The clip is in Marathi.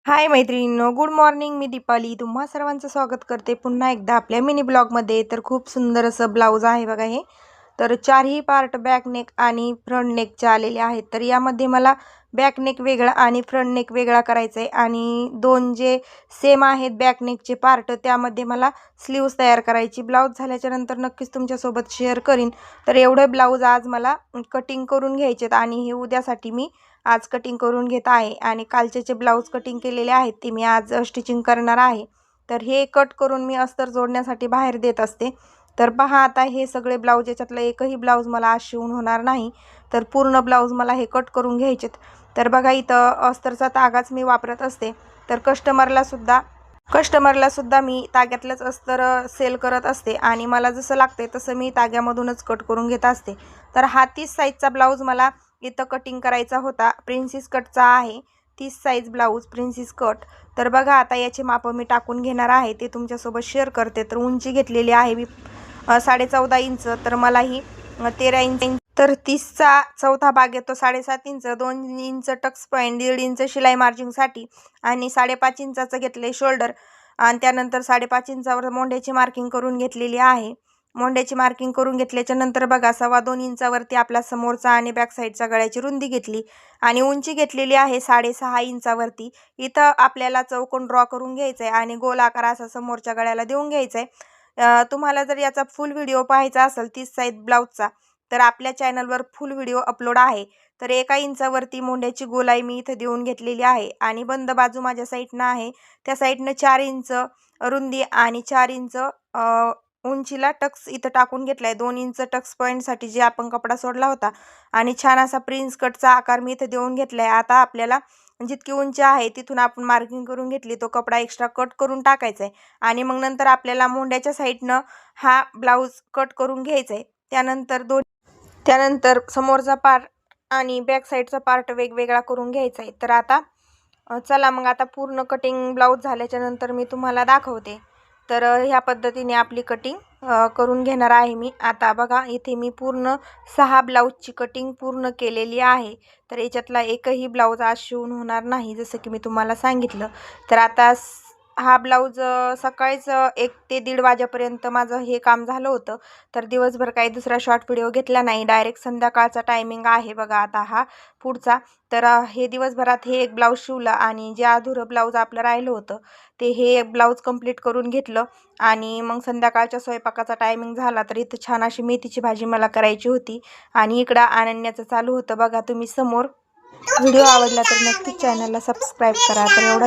हाय मैत्रिणींनो, गुड मॉर्निंग. मी दीपाली तुम्हा सर्वांचं स्वागत करते पुन्हा एकदा आपल्या मिनी ब्लॉगमध्ये. तर खूप सुंदर असं ब्लाऊज आहे बघा हे. तर चारही पार्ट बॅक नेक आणि फ्रंट नेकचे आलेले आहेत. तर यामध्ये मला बॅक नेक वेगळा आणि फ्रंट नेक वेगळा करायचा आहे आणि दोन जे सेम आहेत बॅक नेकचे पार्ट त्यामध्ये मला स्लीव्स तयार करायची. ब्लाऊज झाल्याच्या नंतर नक्कीच तुमच्यासोबत शेअर करीन. तर एवढे ब्लाऊज आज मला कटिंग करून घ्यायचेत आणि हे उद्यासाठी मी आज कटिंग करून घेत आहे आणि कालचे जे ब्लाऊज कटिंग केलेले आहेत ते मी आज स्टिचिंग करणार आहे. तर हे कट करून मी अस्तर जोडण्यासाठी बाहेर देत असते. तर पहा आता हे सगळे ब्लाऊज याच्यातलं एकही ब्लाऊज मला आज शिवून होणार नाही. तर पूर्ण ब्लाऊज मला हे कट करून घ्यायचेत. तर बघा इथं अस्तरचा तागाच मी वापरत असते. तर कस्टमरला सुद्धा मी ताग्यातलंच अस्तर सेल करत असते आणि मला जसं लागते तसं मी ताग्यामधूनच कट करून घेत असते. तर हा 30 साईजचा ब्लाऊज मला इथं कटिंग करायचा होता. प्रिन्सेस कटचा आहे 30 साईज ब्लाऊज प्रिन्सेस कट. तर बघा आता याचे मापं मी टाकून घेणार आहे ते तुमच्यासोबत शेअर करते. तर उंची घेतलेली आहे मी 14.5 इंच. तर मला ही 13 इंच. तर 30चा चौथा भाग येतो 7.5 inch, 2 inch tucks point, 1.5 inch शिलाई मार्जिंगसाठी आणि 5.5 इंचाचं घेतले शोल्डर आणि त्यानंतर 5.5 इंचावर मोंढ्याची मार्किंग करून घेतलेली आहे. मोंढ्याची मार्किंग करून घेतल्याच्या नंतर बघा 2.25 इंचावरती आपला समोरचा आणि बॅक साईडचा गळ्याची रुंदी घेतली आणि उंची घेतलेली आहे 6.5 इंचावरती. इथं आपल्याला चौकोन ड्रॉ करून घ्यायचा आहे आणि गोल आकार असा समोरच्या गळ्याला देऊन घ्यायचा आहे. तुम्हाला जर याचा फुल व्हिडिओ पाहायचा असेल 30 साईज ब्लाऊजचा तर आपल्या चॅनलवर फुल व्हिडिओ अपलोड आहे. तर 1 इंचावरती मोंढ्याची गोलाई मी इथं देऊन घेतलेली आहे आणि बंद बाजू माझ्या साईडनं आहे त्या साईडनं 4 इंच रुंदी आणि 4 इंच उंचीला टक्स इथं टाकून घेतलाय. 2 इंच टक्स पॉईंटसाठी जे आपण कपडा सोडला होता आणि छान असा प्रिन्स कटचा आकार मी इथं देऊन घेतलाय. आता आपल्याला जितकी उंची आहे तिथून आपण मार्किंग करून घेतली तो कपडा एक्स्ट्रा कट करून टाकायचा आहे आणि मग नंतर आपल्याला मोंढ्याच्या साईडनं हा ब्लाऊज कट करून घ्यायचा आहे. त्यानंतर समोरचा पार्ट आणि बॅक साईडचा पार्ट वेगवेगळा करून घ्यायचा आहे. तर आता चला मग आता पूर्ण कटिंग ब्लाऊज झाल्याच्या नंतर मी तुम्हाला दाखवते. तर ह्या पद्धतीने आपली कटिंग करून घेणार आहे मी. आता बघा इथे मी पूर्ण 6 ब्लाऊजची कटिंग पूर्ण केलेली आहे. तर याच्यातला एकही ब्लाऊज आज शिवून होणार नाही जसं की मी तुम्हाला सांगितलं. तर आता हा ब्लाऊज सकाळीच 1 ते 1:30 वाजेपर्यंत माझं हे काम झालं होतं. तर दिवसभर काही दुसरा शॉर्ट व्हिडिओ घेतला नाही. डायरेक्ट संध्याकाळचा टायमिंग आहे बघा आता हा पुढचा. तर हे दिवसभरात हे एक ब्लाऊज शिवलं आणि जे अधुरं ब्लाऊज आपलं राहिलं होतं ते हे ब्लाऊज कंप्लीट करून घेतलं आणि मग संध्याकाळच्या स्वयंपाकाचा टायमिंग झाला. तर इथं छान अशी मेथीची भाजी मला करायची होती आणि इकडं अनन्याचं चालू होतं बघा तुम्ही समोर. व्हिडिओ आवडला तर नक्कीच चॅनलला सबस्क्राईब करा. तर एवढा